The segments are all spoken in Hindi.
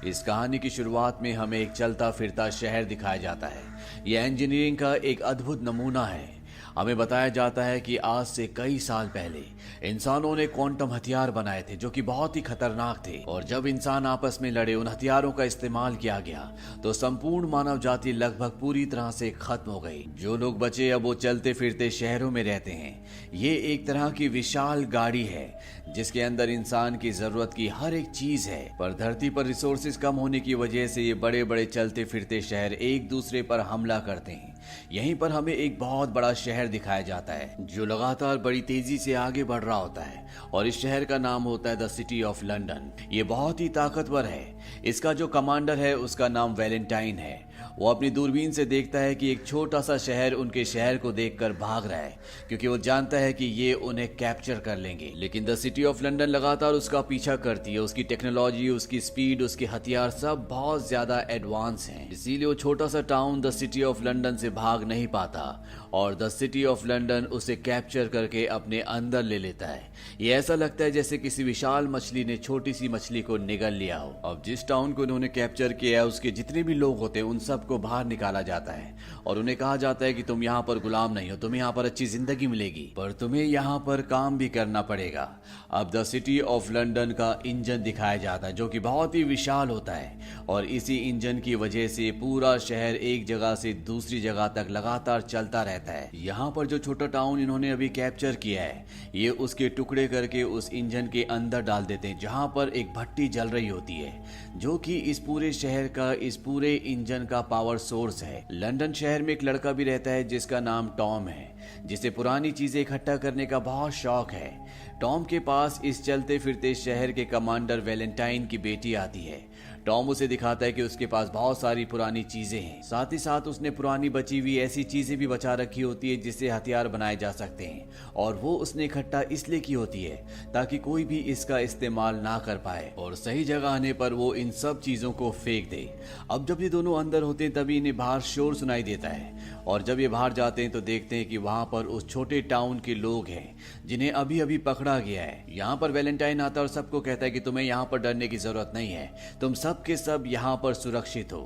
इस कहानी की शुरुआत में हमें एक चलता फिरता शहर दिखाया जाता है। यह इंजीनियरिंग का एक अद्भुत नमूना है। हमें बताया जाता है कि आज से कई साल पहले इंसानों ने क्वांटम हथियार बनाए थे जो कि बहुत ही खतरनाक थे, और जब इंसान आपस में लड़े, उन हथियारों का इस्तेमाल किया गया तो संपूर्ण मानव जाति लगभग पूरी तरह से खत्म हो गई। जो लोग बचे अब वो चलते फिरते शहरों में रहते हैं। ये एक तरह की विशाल गाड़ी है जिसके अंदर इंसान की जरूरत की हर एक चीज है, पर धरती पर रिसोर्सेज कम होने की वजह से ये बड़े बड़े चलते फिरते शहर एक दूसरे पर हमला करते हैं। यहीं पर हमें एक बहुत बड़ा शहर दिखाया जाता है जो लगातार बड़ी तेजी से आगे बढ़ रहा होता है, और इस शहर का नाम होता है द सिटी ऑफ लंदन। ये बहुत ही ताकतवर है। इसका जो कमांडर है उसका नाम वैलेंटाइन है। वो अपनी दूरबीन से देखता है कि एक छोटा सा शहर उनके शहर को देखकर भाग रहा है, क्योंकि वो जानता है कि ये उन्हें कैप्चर कर लेंगे। लेकिन द सिटी ऑफ लंदन लगातार उसका पीछा करती है। उसकी टेक्नोलॉजी, उसकी स्पीड, उसके हथियार सब बहुत ज्यादा एडवांस हैं। इसीलिए वो छोटा सा town the city of London से भाग नहीं पाता, और द सिटी ऑफ लंदन उसे कैप्चर करके अपने अंदर ले लेता है। ये ऐसा लगता है जैसे किसी विशाल मछली ने छोटी सी मछली को निगल लिया हो। अब जिस टाउन को उन्होंने कैप्चर किया है उसके जितने भी लोग होते हैं उन सबको बाहर निकाला जाता है, और उन्हें कहा जाता है कि तुम यहाँ पर गुलाम नहीं हो, तुम्हें यहाँ पर अच्छी जिंदगी मिलेगी, पर तुम्हें यहाँ पर काम भी करना पड़ेगा। अब द सिटी ऑफ लंदन का इंजन दिखाया जाता है जो कि बहुत ही विशाल होता है, और इसी इंजन की वजह से पूरा शहर एक जगह से दूसरी जगह तक लगातार चलता रहता है। यहाँ पर जो छोटा टाउन इन्होंने अभी कैप्चर किया है, ये उसके टुकड़े करके उस इंजन के अंदर डाल देते हैं, जहाँ पर एक भट्टी जल रही होती है जो कि इस पूरे शहर का, इस पूरे इंजन का पावर सोर्स है। लंदन शहर में एक लड़का भी रहता है जिसका नाम टॉम है, जिसे पुरानी चीजें इकट्ठा करने का बहुत शौक है। टॉम के पास इस चलते फिरते शहर के कमांडर वैलेंटाइन की बेटी आती है। टॉम उसे दिखाता है कि उसके पास बहुत सारी पुरानी चीजें हैं, साथ ही साथ उसने पुरानी बची हुई ऐसी चीजें भी बचा रखी होती है जिससे हथियार बनाए जा सकते हैं, और वो उसने इकट्ठा इसलिए की होती है ताकि कोई भी इसका इस्तेमाल ना कर पाए, और सही जगह आने पर वो इन सब चीजों को फेंक दे। अब जब ये दोनों अंदर होते हैं तभी इन्हें बाहर शोर सुनाई देता है, और जब ये बाहर जाते हैं तो देखते हैं कि वहां पर उस छोटे टाउन के लोग हैं जिन्हें अभी अभी पकड़ा गया है। यहाँ पर वैलेंटाइन आता है और सबको कहता है कि तुम्हें यहाँ पर डरने की जरूरत नहीं है, तुम सब के सब यहाँ पर सुरक्षित हो।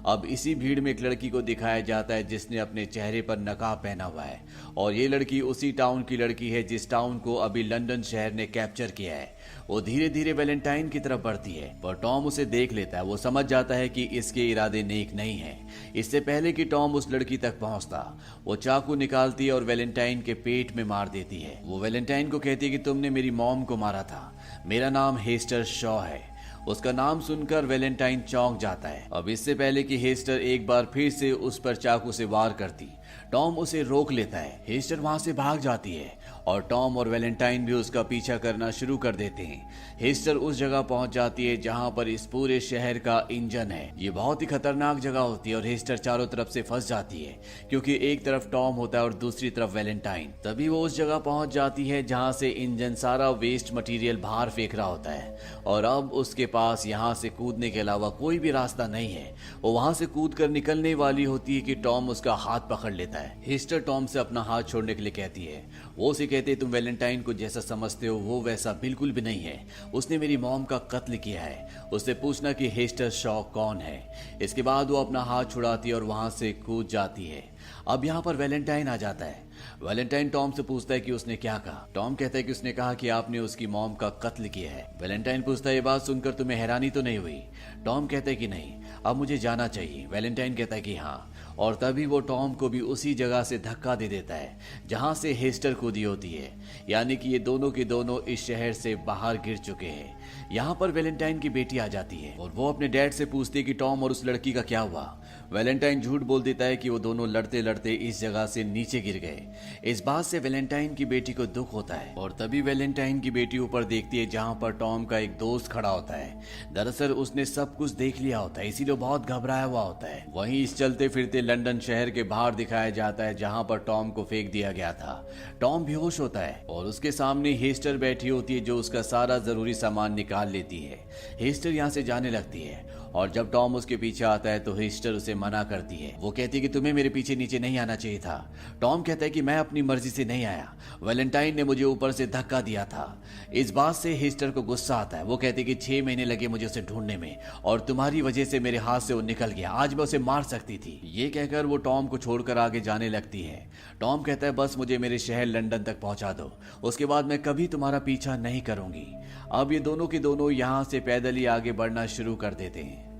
अब इसी भीड़ में एक लड़की को दिखाया जाता है जिसने अपने चेहरे पर नकाब पहना हुआ है, और ये लड़की उसी टाउन की लड़की है जिस टाउन को अभी लंदन शहर ने कैप्चर किया है। वो धीरे धीरे वैलेंटाइन की तरफ बढ़ती है, पर टॉम उसे देख लेता है। वो समझ जाता है कि इसके इरादे नेक नहीं है। इससे पहले कि टॉम उस लड़की तक पहुंचता, वो चाकू निकालती है और वैलेंटाइन के पेट में मार देती है। वो वैलेंटाइन को कहती है कि तुमने मेरी मॉम को मारा था, मेरा नाम हेस्टर शॉ है। उसका नाम सुनकर वैलेंटाइन चौंक जाता है। अब इससे पहले कि हेस्टर एक बार फिर से उस पर चाकू से वार करती, टॉम उसे रोक लेता है। हेस्टर वहां से भाग जाती है और टॉम और वैलेंटाइन भी उसका पीछा करना शुरू कर देते हैं। हेस्टर उस जगह पहुंच जाती है जहां पर इस पूरे शहर का इंजन है। ये बहुत ही खतरनाक जगह होती है और हेस्टर चारों तरफ से फंस जाती है, क्योंकि एक तरफ टॉम होता है और दूसरी तरफ वैलेंटाइन। तभी वो उस जगह पहुंच जाती है जहां से इंजन सारा वेस्ट मटेरियल बाहर फेंक रहा होता है, और अब उसके पास यहाँ से कूदने के अलावा कोई भी रास्ता नहीं है। वो वहां से कूद कर निकलने वाली होती है कि टॉम उसका हाथ पकड़ लेता है। हेस्टर टॉम से अपना हाथ छोड़ने के लिए कहती है। वो उसे कहते हैं तुम वैलेंटाइन को जैसा समझते हो वो वैसा बिल्कुल भी नहीं है, उसने मेरी मॉम का कत्ल किया है। उससे पूछना कि हेस्टर शॉ कौन है। इसके बाद वो अपना हाथ छुड़ाती है और वहां से कूद जाती है। अब यहाँ पर वैलेंटाइन आ जाता है। वैलेंटाइन टॉम से पूछता है कि उसने क्या कहा। टॉम कहता है कि उसने कहा कि आपने उसकी मॉम का कत्ल किया है। वैलेंटाइन पूछता है ये बात सुनकर तुम्हें हैरानी तो नहीं हुई। टॉम कहता है कि नहीं, अब मुझे जाना चाहिए। वैलेंटाइन कहता है कि हाँ, और तभी वो टॉम को भी उसी जगह से धक्का दे देता है जहां से हेस्टर कूदी होती है, यानी कि ये दोनों के दोनों इस शहर से बाहर गिर चुके हैं। यहाँ पर वैलेंटाइन की बेटी आ जाती है और वो अपने डैड से पूछती है कि टॉम और उस लड़की का क्या हुआ। वैलेंटाइन झूठ बोल देता है कि वो दोनों लड़ते लड़ते इस जगह से नीचे गिर गए। इस बात से वैलेंटाइन की बेटी को दुख होता है, और तभी वैलेंटाइन की बेटी ऊपर देखती है जहां पर टॉम का एक दोस्त खड़ा होता है। दरअसल उसने सब कुछ देख लिया होता है, इसीलिए बहुत घबराया हुआ होता है। वहीं इस चलते फिरते लंदन शहर के बाहर दिखाया जाता है जहां पर टॉम को फेंक दिया गया था। टॉम बेहोश होता है और उसके सामने हेस्टर बैठी होती है जो उसका सारा जरूरी सामान निकाल लेती है। हेस्टर यहाँ से जाने लगती है और जब टॉम उसके पीछे आता है तो हेस्टर उसे मना करती है। वो कहती है कि तुम्हें मेरे पीछे नीचे नहीं आना चाहिए था। टॉम कहता है कि मैं अपनी मर्जी से नहीं आया, वैलेंटाइन ने मुझे ऊपर से धक्का दिया था। इस बात से हेस्टर को गुस्सा आता है। वो कहती है कि 6 महीने लगे मुझे उसे ढूंढने में और तुम्हारी वजह से मेरे हाथ से वो निकल गया, आज मैं उसे मार सकती थी। ये कहकर वो टॉम को छोड़कर आगे जाने लगती है। टॉम कहता है बस मुझे मेरे शहर लंदन तक पहुंचा दो, उसके बाद मैं कभी तुम्हारा पीछा नहीं करूंगी। अब ये दोनों के दोनों यहाँ से पैदल ही आगे बढ़ना शुरू कर देते हैं।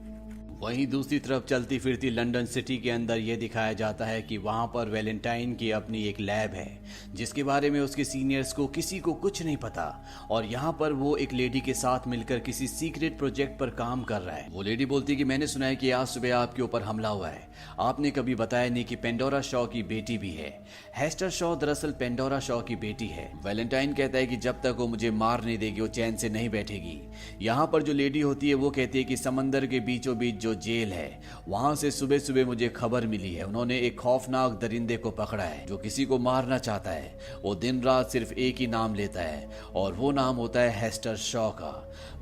वहीं दूसरी तरफ चलती फिरती लंदन सिटी के अंदर यह दिखाया जाता है कि वहां पर वैलेंटाइन की अपनी एक लैब है जिसके बारे में उसके सीनियर्स को किसी को कुछ नहीं पता, और यहाँ पर वो एक लेडी के साथ मिलकर किसी सीक्रेट प्रोजेक्ट पर काम कर रहा है। वो लेडी बोलती है कि मैंने सुना है कि आज सुबह आपके ऊपर हमला हुआ है, आपने कभी बताया नहीं कि पेंडोरा शॉ की बेटी भी है। हेस्टर शॉ दरअसल पेंडोरा शॉ की बेटी है। वैलेंटाइन कहता है कि जब तक वो मुझे मार नहीं देगी वो चैन से नहीं बैठेगी। यहाँ पर जो लेडी होती है वो कहती है कि समंदर के बीचों बीच जो जेल है वहां से सुबह सुबह मुझे खबर मिली है, उन्होंने एक खौफनाक दरिंदे को पकड़ा है जो किसी को मारना चाहता है। वो दिन रात सिर्फ एक ही नाम लेता है और वो नाम होता है हेस्टर शॉ का।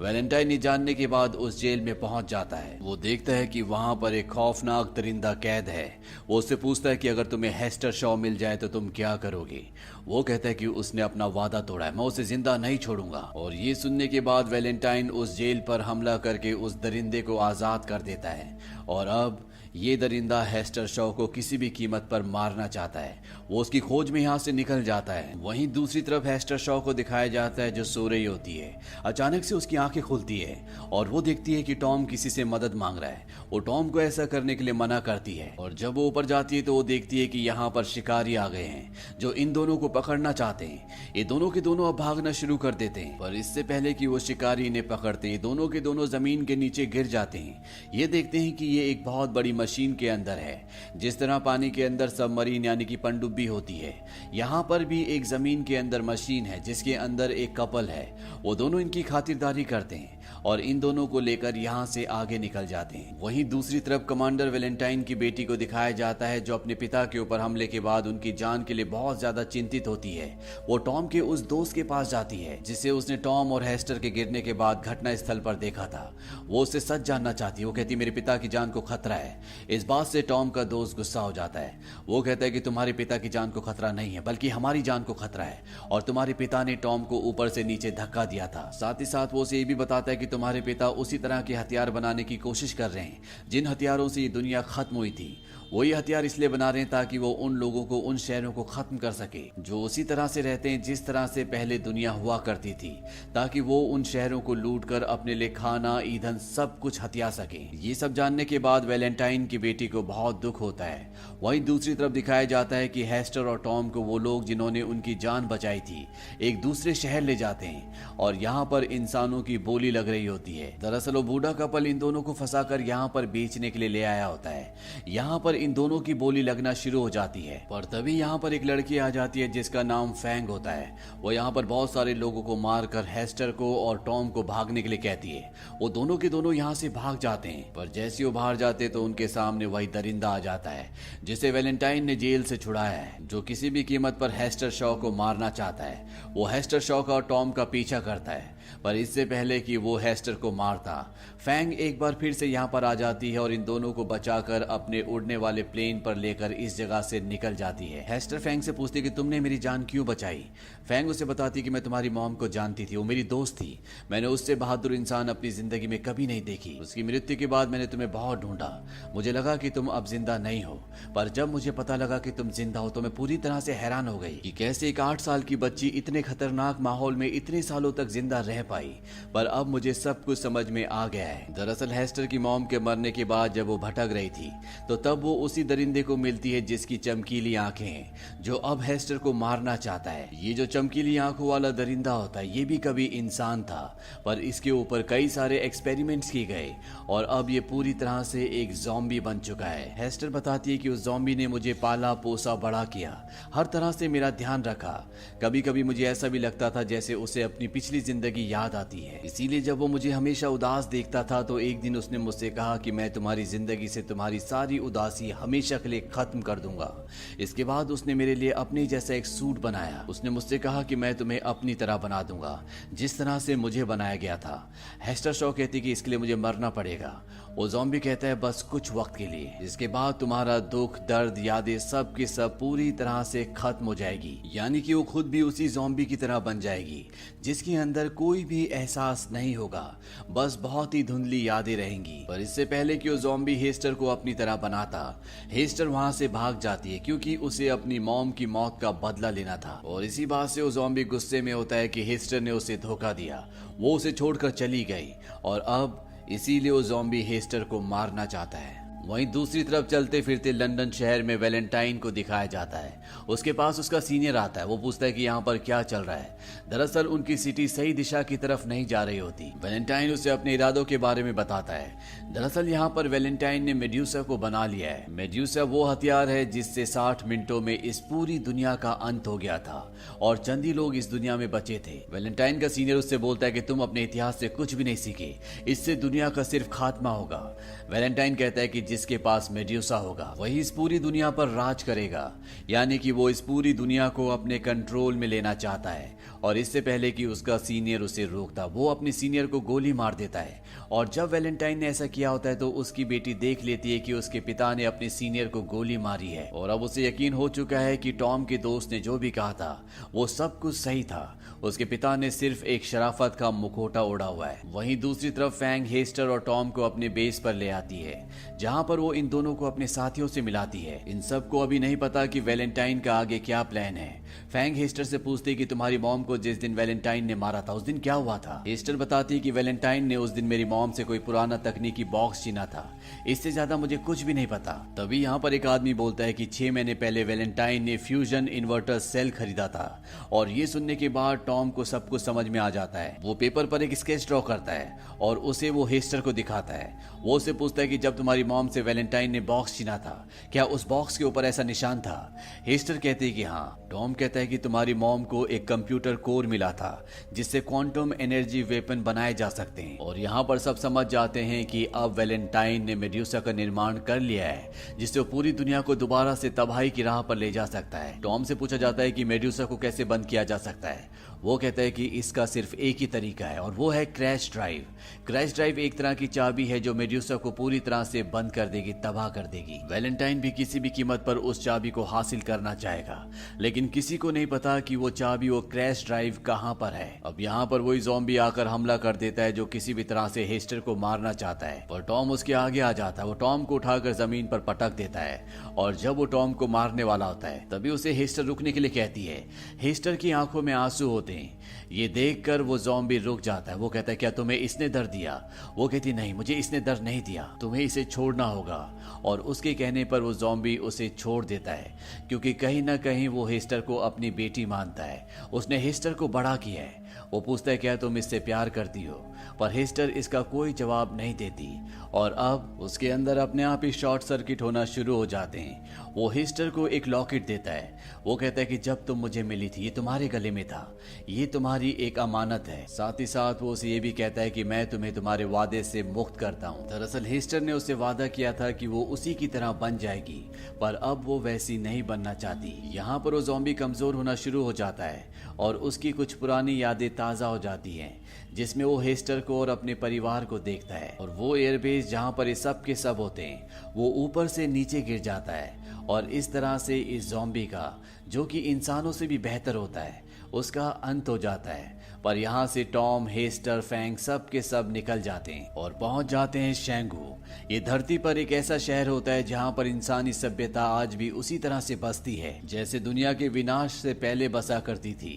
वैलेंटाइन ये जानने के बाद उस जेल में पहुंच जाता है। वो देखता है कि वहां पर एक खौफनाक दरिंदा कैद है। वो उससे पूछता है कि अगर तुम्हें हेस्टर शॉ मिल जाए तो तुम क्या करोगे। वो कहता है कि उसने अपना वादा तोड़ा है, मैं उसे जिंदा नहीं छोड़ूंगा। और ये सुनने के बाद वैलेंटाइन उस जेल पर हमला करके उस दरिंदे को आजाद कर देता है और अब ये दरिंदा हेस्टर शॉ को किसी भी कीमत पर मारना चाहता है। वो उसकी खोज में यहाँ से निकल जाता है। वहीं दूसरी तरफ हेस्टर शॉ को दिखाया जाता है जो सो रही होती है। अचानक से उसकी आंखें खुलती है और वो देखती है कि टॉम किसी से मदद मांग रहा है। वो टॉम को ऐसा करने के लिए मना करती है और जब वो ऊपर जाती है तो वो देखती है कि यहाँ पर शिकारी आ गए हैं जो इन दोनों को पकड़ना चाहते हैं। ये दोनों के दोनों अब भागना शुरू कर देते हैं, पर इससे पहले कि वो शिकारी इन्हें पकड़ते दोनों के दोनों जमीन के नीचे गिर जाते हैं। ये देखते हैं कि ये एक बहुत बड़ी मशीन के अंदर है। जिस तरह पानी के अंदर सबमरीन यानी कि पनडुब्बी होती है, यहाँ पर भी एक जमीन के अंदर मशीन है जिसके अंदर एक कपल है। वो दोनों इनकी खातिरदारी करते हैं और इन दोनों को लेकर यहाँ से आगे निकल जाते हैं। वहीं दूसरी तरफ कमांडर वैलेंटाइन की बेटी को दिखाया जाता है जो अपने पिता के ऊपर हमले के बाद उनकी जान के लिए बहुत ज्यादा चिंतित होती है। वो टॉम के उस दोस्त के पास जाती है जिसे उसने टॉम और हेस्टर के गिरने के बाद घटना स्थल पर देखा था। वो उससे सच जानना चाहती है। वो कहती मेरे पिता की जान को खतरा है। इस बात से टॉम का दोस्त गुस्सा हो जाता है। वो कहता है कि तुम्हारे पिता की जान को खतरा नहीं है बल्कि हमारी जान को खतरा है और तुम्हारे पिता ने टॉम को ऊपर से नीचे धक्का दिया था। साथ ही साथ वो उसे ये भी बताता है कि तुम्हारे पिता उसी तरह के हथियार बनाने की कोशिश कर रहे हैं जिन हथियारों से ये दुनिया खत्म हुई थी। वो ये हथियार इसलिए बना रहे हैं ताकि वो उन लोगों को, उन शहरों को खत्म कर सके जो उसी तरह से रहते हैं जिस तरह से पहले दुनिया हुआ करती थी, ताकि वो उन शहरों को लूट कर अपने लिए खाना, ईंधन सब कुछ हथिया सके। ये सब जानने के बाद वैलेंटाइन की बेटी को बहुत दुख होता है। वहीं दूसरी तरफ दिखाया जाता है कि हेस्टर और टॉम को वो लोग जिन्होंने उनकी जान बचाई थी एक दूसरे शहर ले जाते हैं और यहाँ पर इंसानों की बोली लग रही होती है। दरअसल वो बूढ़ा कपल इन दोनों को फंसाकर यहाँ पर बेचने के लिए ले आया होता है। यहाँ पर इन दोनों की बोली लगना शुरू हो जाती है, पर तभी यहाँ पर एक लड़की आ जाती है जिसका नाम फैंग होता है। वो यहाँ पर बहुत सारे लोगों को मारकर हेस्टर को और टॉम को भागने के लिए कहती है। वो दोनों के दोनों यहाँ से भाग जाते हैं, पर जैसे वो बाहर जाते तो उनके सामने वही दरिंदा आ जाता है जिसे वैलेंटाइन ने जेल से छुड़ाया है, जो किसी भी कीमत पर हेस्टर शॉ को मारना चाहता है। वो हेस्टर शॉ का और टॉम का पीछा करता है, पर इससे पहले कि वो हेस्टर को मारता, फैंग एक बार फिर से यहाँ पर आ जाती है और इन दोनों को बचाकर अपने उड़ने वाले प्लेन पर लेकर इस जगह से निकल जाती है। हेस्टर फैंग से पूछती कि तुमने मेरी जान क्यों बचाई। फैंग उसे बताती कि मैं तुम्हारी मॉम को जानती थी, वो मेरी दोस्त थी। मैंने उससे बहादुर इंसान अपनी जिंदगी में कभी नहीं देखी। उसकी मृत्यु के बाद मैंने तुम्हें बहुत ढूंढा। मुझे लगा कि तुम अब जिंदा नहीं हो, पर जब मुझे पता लगा कि तुम जिंदा हो तो मैं पूरी तरह से हैरान हो गई कि कैसे एक 8 साल की बच्ची इतने खतरनाक माहौल में इतने सालों तक जिंदा रह पाई। पर अब मुझे सब कुछ समझ में आ गया है। दरअसल हेस्टर की मॉम के मरने के बाद जब वो भटक रही थी तो तब वो उसी दरिंदे को मिलती है जिसकी चमकीली आंखें हैं, जो अब हेस्टर को मारना चाहता है। ये जो चमकीली आंखों वाला दरिंदा होता है ये भी कभी इंसान था, पर इसके ऊपर कई सारे एक्सपेरिमेंट्स किए गए और अब ये पूरी तरह से एक ज़ॉम्बी बन चुका है। हेस्टर बताती है कि उस ज़ॉम्बी ने मुझे पाला पोसा बड़ा किया, हर तरह से मेरा ध्यान रखा। कभी कभी मुझे ऐसा भी लगता था जैसे उसे अपनी पिछली जिंदगी याद आती है। इसीलिए जब वो मुझे हमेशा उदास देखता था तो एक दिन उसने मुझसे कहा कि मैं तुम्हारी जिंदगी से तुम्हारी सारी उदासी हमेशा के लिए खत्म कर दूंगा। इसके बाद उसने मेरे लिए अपने जैसा एक सूट बनाया। उसने मुझसे कहा कि मैं तुम्हें अपनी तरह बना दूंगा जिस तरह से मुझे बनाया गया था। हेस्टर शॉ कहती कि इसके लिए मुझे मरना पड़ेगा वो ज़ॉम्बी कहता है बस कुछ वक्त के लिए, इसके बाद तुम्हारा दुख, दर्द, यादें सब की सब पूरी तरह से खत्म हो जाएगी। यानी कि वो खुद भी उसी ज़ॉम्बी की तरह बन जाएगी जिसके अंदर कोई भी एहसास नहीं होगा, बस बहुत ही धुंधली यादें रहेंगी। पर इससे पहले कि वो ज़ॉम्बी हेस्टर को अपनी तरह बनाता, हेस्टर वहां से भाग जाती है क्योंकि उसे अपनी मॉम की मौत का बदला लेना था। और इसी बात से वो ज़ॉम्बी गुस्से में होता है कि हेस्टर ने उसे धोखा दिया, वो उसे छोड़कर चली गई और अब इसीलिए वो ज़ॉम्बी हेस्टर को मारना चाहता है। वहीं दूसरी तरफ चलते फिरते लंदन शहर में वैलेंटाइन को दिखाया जाता है। उसके पास उसका सीनियर आता है। वो पूछता है कि यहाँ पर क्या चल रहा है। दरअसल उनकी सिटी सही दिशा की तरफ नहीं जा रही होती। वैलेंटाइन उसे अपने इरादों के बारे में बताता है। दरअसल यहाँ पर वैलेंटाइन ने मेड्यूसा को बना लिया है। मेड्यूसा वो हथियार है जिससे 60 मिनटों में इस पूरी दुनिया का अंत हो गया था और चंद ही लोग इस दुनिया में बचे थे। वैलेंटाइन का सीनियर उससे बोलता है कि तुम अपने इतिहास से कुछ भी नहीं सीखे, इससे दुनिया का सिर्फ खात्मा होगा। वैलेंटाइन कहता है कि जिसके पास मेड्यूसा होगा वही इस पूरी दुनिया पर राज करेगा, यानी कि वो इस पूरी दुनिया को अपने कंट्रोल में लेना चाहता है। और इससे पहले कि उसका सीनियर उसे रोकता, वो अपने सीनियर को गोली मार देता है। और जब वैलेंटाइन ने ऐसा किया होता है तो उसकी बेटी देख लेती है कि उसके पिता ने अपने सीनियर को गोली मारी है। और अब उसे यकीन हो चुका है कि टॉम के दोस्त ने जो भी कहा था वो सब कुछ सही था। उसके पिता ने सिर्फ एक शराफत का मुखौटा ओढ़ा हुआ है। वहीं दूसरी तरफ फैंग हेस्टर और टॉम को अपने बेस पर ले आती है, जहां पर वो इन दोनों को अपने साथियों से मिलाती है। इन सबको अभी नहीं पता कि वैलेंटाइन का आगे क्या प्लान है। फैंग हेस्टर से पूछती है कि तुम्हारी मॉम को जिस दिन वैलेंटाइन ने मारा था उस दिन क्या हुआ था। हेस्टर बताती है कि वैलेंटाइन ने उस दिन मेरी मॉम से कोई पुराना तकनीकी बॉक्स छीना था, इससे ज्यादा मुझे कुछ भी नहीं पता। तभी यहाँ पर एक आदमी बोलता है कि 6 महीने पहले वैलेंटाइन ने फ्यूजन इन्वर्टर सेल खरीदा था। और ये सुनने के बाद टॉम को सब कुछ समझ में आ जाता है। वो पेपर पर एक स्केच ड्रॉ करता है और उसे वो हेस्टर को दिखाता है। वो उससे पूछता है कि जब तुम्हारी मॉम से वैलेंटाइन ने बॉक्स छीना था, क्या उस बॉक्स के ऊपर ऐसा निशान था? हेस्टर कहती है कि हाँ। टॉम कहता है कि तुम्हारी मॉम को एक कंप्यूटर कोर मिला था जिससे क्वांटम एनर्जी वेपन बनाए जा सकते हैं। और यहाँ पर सब समझ जाते हैं कि अब वैलेंटाइन ने मेड्यूसा का निर्माण कर लिया है जिससे वो पूरी दुनिया को दोबारा से तबाही की राह पर ले जा सकता है। टॉम से पूछा जाता है कि मेड्यूसा को कैसे बंद किया जा सकता है। वो कहता है कि इसका सिर्फ एक ही तरीका है और वो है क्रैश ड्राइव। क्रैश ड्राइव एक तरह की चाबी है जो मेड्यूसा को पूरी तरह से बंद कर देगी, तबाह कर देगी। वैलेंटाइन भी किसी भी कीमत पर उस चाबी को हासिल करना चाहेगा, लेकिन किसी को नहीं पता कि वो चाबी, वो क्रैश ड्राइव कहाँ पर है। अब यहाँ पर वही ज़ॉम्बी आकर हमला कर देता है जो किसी भी तरह से हेस्टर को मारना चाहता है, पर टॉम उसके आगे आ जाता है। वो टॉम को उठाकर जमीन पर पटक देता है और जब वो टॉम को मारने वाला होता है तभी उसे हेस्टर रुकने के लिए कहती है। हेस्टर की आंखों में आंसू होते हैं। ये देखकर वो ज़ॉम्बी रुक जाता है। वो कहता है क्या तुम्हें इसने दर्द दिया? वो कहती नहीं, मुझे इसने दर्द नहीं दिया, तुम्हें इसे छोड़ना होगा। और उसके कहने पर वो ज़ॉम्बी उसे छोड़ देता है क्योंकि कहीं ना कहीं वो हेस्टर को अपनी बेटी मानता है। उसने हेस्टर को बड़ा किया है। वो पूछता है क्या तुम इससे प्यार करती हो, पर हेस्टर इसका कोई जवाब नहीं देती। और अब उसके अंदर अपने आप ही शॉर्ट सर्किट होना शुरू हो जाते हैं। वो हेस्टर को एक लॉकेट देता है। वो कहता है कि जब तुम मुझे मिली थी ये तुम्हारे गले में था, ये तुम्हारी एक अमानत है। साथ ही साथ वो उसे ये भी कहता है कि मैं तुम्हें तुम्हारे वादे से मुक्त करता हूँ। दरअसल हेस्टर ने उससे वादा किया था कि वो उसी की तरह बन जाएगी, पर अब वो वैसी नहीं बनना चाहती। यहाँ पर वो ज़ॉम्बी कमजोर होना शुरू हो जाता है और उसकी कुछ पुरानी यादें ताज़ा हो जाती हैं, जिसमें वो हेस्टर को और अपने परिवार को देखता है। और वो एयरबेस जहाँ पर ये सब के सब होते हैं वो ऊपर से नीचे गिर जाता है और इस तरह से इस ज़ॉम्बी का, जो कि इंसानों से भी बेहतर होता है, उसका अंत हो जाता है। पर यहाँ से टॉम, हेस्टर, फैंग सब के सब निकल जाते हैं और पहुंच जाते हैं शेंगू। ये धरती पर एक ऐसा शहर होता है जहाँ पर इंसानी सभ्यता आज भी उसी तरह से बसती है जैसे दुनिया के विनाश से पहले बसा करती थी।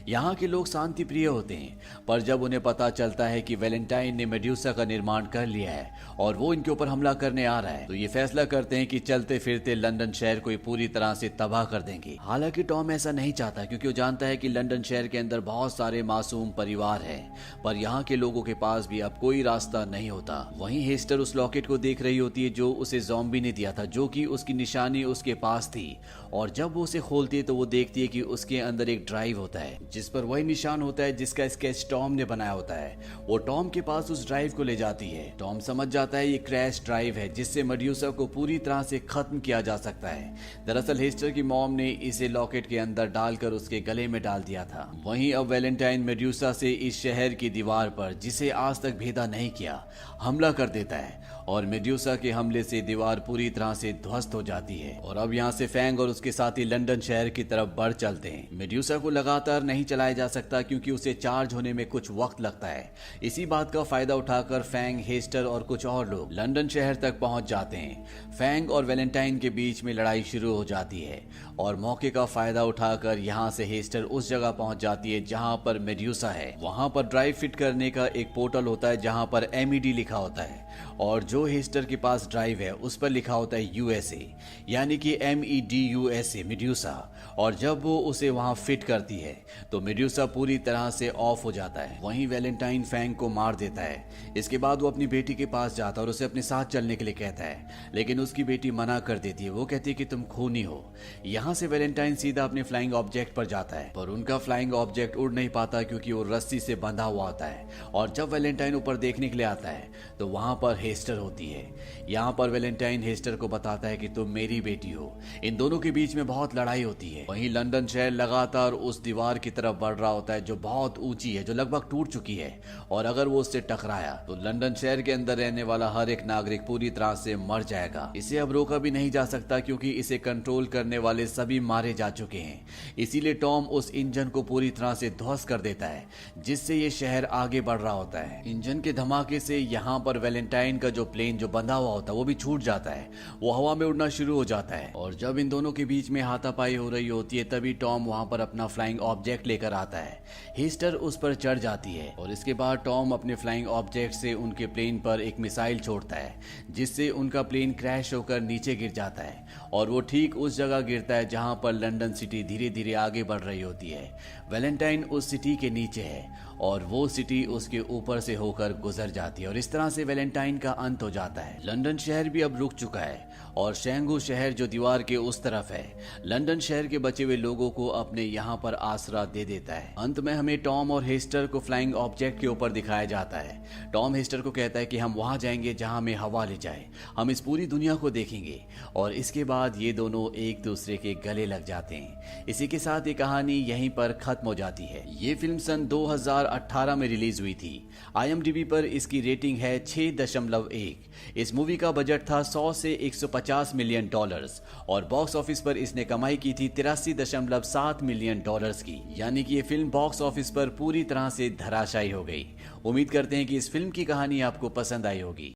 यहाँ के लोग शांति प्रिय होते हैं, पर जब उन्हें पता चलता है कि वैलेंटाइन ने मेड्यूसा का निर्माण कर लिया है और वो इनके ऊपर हमला करने आ रहा है, तो ये फैसला करते हैं कि चलते फिरते लंदन शहर को पूरी तरह से तबाह कर देंगे। हालांकि टॉम ऐसा नहीं चाहता क्योंकि वो जानता है कि लंदन शहर के अंदर बहुत सारे मासूम परिवार हैं, पर यहाँ के लोगों के पास भी अब कोई रास्ता नहीं होता। वहीं हेस्टर उस लॉकेट को देख रही होती है जो उसे ज़ॉम्बी ने दिया था, जो कि उसकी निशानी उसके पास थी। और जब वो उसे खोलती है तो वो देखती है कि उसके अंदर एक ड्राइव होता है जिस पर वही निशान होता है जिसका स्केच टॉम ने बनाया होता है। वो टॉम के पास उस ड्राइव को ले जाती है। टॉम समझ जाता है ये क्रैश ड्राइव है जिससे मेड्यूसा को पूरी तरह से खत्म किया जा सकता है। दरअसल हेस्टर की मॉम ने इसे लॉकेट के अंदर डालकर उसके गले में डाल दिया था। वहीं अब वैलेंटाइन मेड्यूसा से इस शहर की दीवार पर, जिसे आज तक भेदा नहीं किया, हमला कर देता है और मेड्यूसा के हमले से दीवार पूरी तरह से ध्वस्त हो जाती है। और अब यहाँ से फैंग और उसके साथी लंदन शहर की तरफ बढ़ चलते हैं। मेड्यूसा को लगातार नहीं चलाया जा सकता क्योंकि उसे चार्ज होने में कुछ वक्त लगता है। इसी बात का फायदा उठाकर फैंग, हेस्टर और कुछ और लोग लंदन शहर तक पहुंच जाते हैं। फैंग और वैलेंटाइन के बीच में लड़ाई शुरू हो जाती है और मौके का फायदा उठाकर यहाँ से हेस्टर उस जगह पहुंच जाती है जहां पर मेड्यूसा है। वहां पर ड्राइव फिट करने का एक पोर्टल होता है जहां पर MED लिखा होता है और जो हेस्टर के पास ड्राइव है उस पर लिखा होता है USA, यानी कि MEDUSA मेड्यूसा। और जब वो उसे वहां फिट करती है तो मेड्यूसा पूरी तरह से ऑफ हो जाता है। वहीं वैलेंटाइन फैंग को मार देता है। इसके बाद वो अपनी बेटी के पास जाता है और उसे अपने साथ चलने के लिए कहता है, लेकिन उसकी बेटी मना कर देती है। वो कहती है कि तुम खूनी हो। यहाँ से वैलेंटाइन सीधा अपने फ्लाइंग ऑब्जेक्ट पर जाता है, पर उनका फ्लाइंग ऑब्जेक्ट उड़ नहीं पाता क्योंकि वो रस्सी से बंधा हुआ होता है। और जब वैलेंटाइन ऊपर देखने के लिए आता है तो वहां पर हेस्टर होती है। यहाँ पर वैलेंटाइन हेस्टर को बताता है कि तुम मेरी बेटी हो। इन दोनों के बीच में बहुत लड़ाई होती है। वहीं लंदन शहर लगातार उस दीवार की तरफ बढ़ रहा होता है जो बहुत ऊंची है, जो लगभग टूट चुकी है। और अगर वो उससे टकराया तो लंदन शहर के अंदर रहने वाला हर एक नागरिक पूरी तरह से मर जाएगा। इसे अब रोका भी नहीं जा सकता क्योंकि इसे कंट्रोल करने वाले सभी मारे जा चुके हैं। इसीलिए टॉम उस इंजन को पूरी तरह से ध्वस्त कर देता है जिससे ये शहर आगे बढ़ रहा होता है। इंजन के धमाके से यहाँ पर वैलेंटाइन का जो प्लेन जो बंधा हुआ होता है वो भी छूट जाता है। वो हवा में उड़ना शुरू हो जाता है और जब इन दोनों के बीच में हाथापाई हो रही होती है तभी टॉम वहां पर अपना फ्लाइंग ऑब्जेक्ट लेकर आता है। हेस्टर उस पर चढ़ जाती है और इसके बाद टॉम अपने फ्लाइंग ऑब्जेक्ट से उनके प्लेन पर एक मिसाइल छोड़ता है जिससे उनका प्लेन क्रैश होकर नीचे गिर जाता है और वो ठीक उस जगह गिरता है जहां पर लंदन सिटी धीरे धीरे आगे बढ़ रही होती है। वैलेंटाइन उस सिटी के नीचे है और वो सिटी उसके ऊपर से होकर गुजर जाती है और इस तरह से वैलेंटाइन का अंत हो जाता है। लंदन शहर भी अब रुक चुका है और शेंगू शहर जो दीवार के उस तरफ है लंदन शहर के बचे हुए लोगों को अपने यहाँ पर आसरा दे देता है। अंत में हमें टॉम और हेस्टर को फ्लाइंग ऑब्जेक्ट के ऊपर दिखाया जाता है। टॉम हेस्टर को कहता है कि हम वहां जाएंगे जहां हमें हवा ले जाए, हम इस पूरी दुनिया को देखेंगे। और इसके बाद ये दोनों एक दूसरे के गले लग जाते हैं। इसी के साथ ये कहानी यहीं पर खत्म हो जाती है। ये फिल्म सन 2018 में रिलीज हुई थी। IMDb पर इसकी रेटिंग है 6.1। इस मूवी का बजट था 100 से 150 मिलियन डॉलर्स और बॉक्स ऑफिस पर इसने कमाई की थी 83.7 मिलियन डॉलर्स की। यानी कि ये फिल्म बॉक्स ऑफिस पर पूरी तरह से धराशायी हो गई। उम्मीद करते हैं कि इस फिल्म की कहानी आपको पसंद आई होगी।